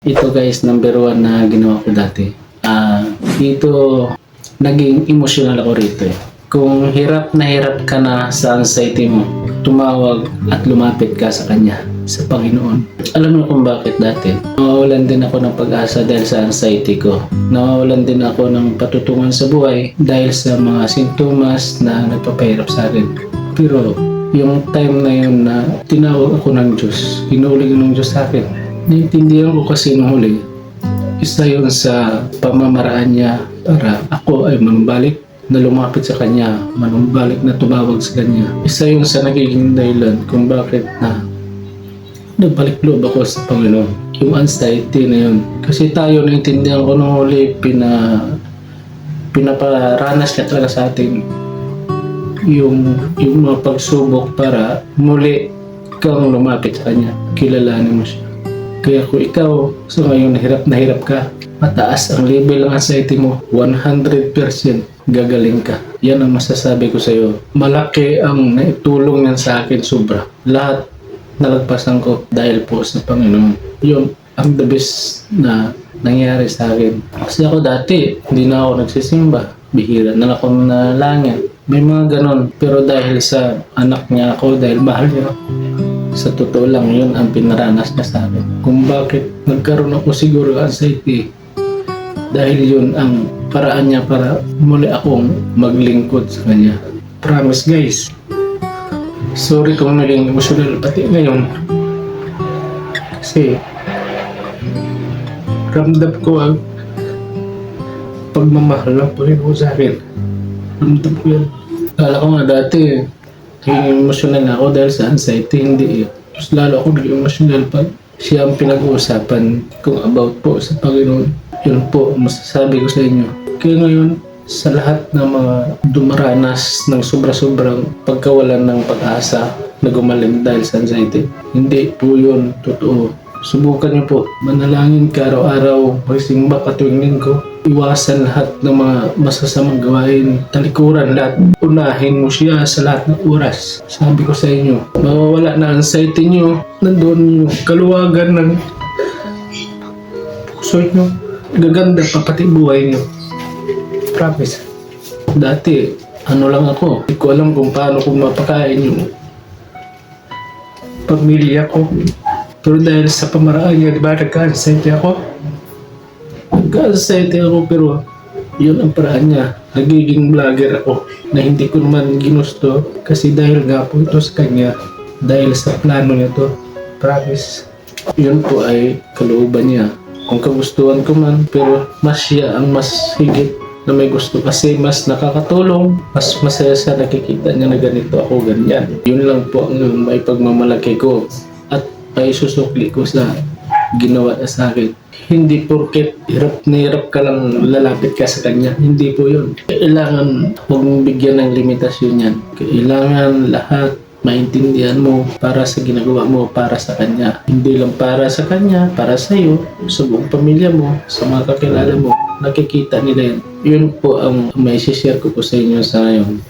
Ito guys, number one na ginawa ko dati. Dito, naging emotional ako rito eh. Kung hirap ka na sa anxiety mo, tumawag at lumapit ka sa Kanya, sa Panginoon. Alam mo kung bakit dati? Nawawalan din ako ng pag-asa dahil sa anxiety ko. Nawawalan din ako ng patutungan sa buhay dahil sa mga sintomas na nagpapahirap sa akin. Pero yung time na yun na tinawag ako ng Diyos, hinuling ng Diyos sa akin, naintindihan ko kasi nung huli, isa yun sa pamamaraan niya para ako ay manumbalik na lumapit sa Kanya, manumbalik na tumawag sa Kanya. Isa yun sa nagiging dahilan kung bakit na nagbalik loob ako sa Panginoon. Yung anxiety na yun. Kasi tayo naintindihan ko nung huli, pinaparanas niya talaga sa atin yung mga pagsubok para muli kang lumapit sa Kanya. Kilalanin mo siya. Kaya kung ikaw, so ngayon na hirap ka, mataas ang level ng anxiety mo, 100% gagaling ka. Yan ang masasabi ko sa iyo. Malaki ang naitulong yan sa akin, sobra. Lahat nalagpasan ko dahil po sa Panginoon. Yun ang the best na nangyari sa akin. Kasi ako dati, hindi na ako nagsisimba. Bihira na ako na langit. May mga ganon. Pero dahil sa anak niya ako, dahil mahal niya ako, sa totoo lang, yun ang pinaranas niya sa akin. Kung bakit nagkaroon ako siguro anxiety, dahil yun ang paraan niya para muli akong maglingkod sa Kanya. Promise guys. Sorry kung naging emotional pati ngayon. Kasi ramdam ko ang pagmamahal ng Panginoon sa akin. Ramdam ko yan. Kala ko nga dati, naging emotional ako dahil sa anxiety, hindi eh. Mas lalo ako naging emotional pag siya ang pinag-uusapan kung about po sa Panginoon. Yun po, masasabi ko sa inyo. Kaya ngayon, sa lahat ng mga dumaranas ng sobra-sobrang pagkawalan ng pag-asa na gumaling dahil sa anxiety, hindi po yun totoo. Subukan niyo po, manalangin ka araw-araw, magsimba ka tuwing linggo. Iwasan lahat ng mga masasamang gawain, talikuran lahat. Unahin mo siya sa lahat ng oras. Sabi ko sa inyo, mawawala na anxiety niyo, nandun yung kaluwagan ng puso niyo. Gaganda pa pati buhay niyo. Promise. Dati, ano lang ako, hindi ko alam kung paano ko mapakain yung pamilya ko. Pero dahil sa pamaraan niya, di ba, nagka-anxiety ako? Nagka-anxiety ako, pero yun ang paraan niya. Nagiging vlogger ako na hindi ko naman ginusto kasi dahil nga po ito sa Kanya, dahil sa plano niya to. Promise. Yun po ay kalooban niya. Kung kagustuhan ko man, pero mas siya ang mas higit na may gusto kasi mas nakakatulong, mas masaya siya nakikita niya na ganito ako, ganyan. Yun lang po ang may pagmamalaki ko at ay susukli ko sa ginawa niya sa akin. Hindi porket hirap na hirap ka lang lalapit ka sa Kanya, hindi po yun. Kailangan huwag mong bigyan ng limitasyon yan. Kailangan lahat maintindihan mo para sa ginagawa mo, para sa Kanya. Hindi lang para sa Kanya, para sa iyo, sa buong pamilya mo, sa mga kakilala mo. Nakikita nila yan. Yun po ang may share ko po sa inyo sa ngayon.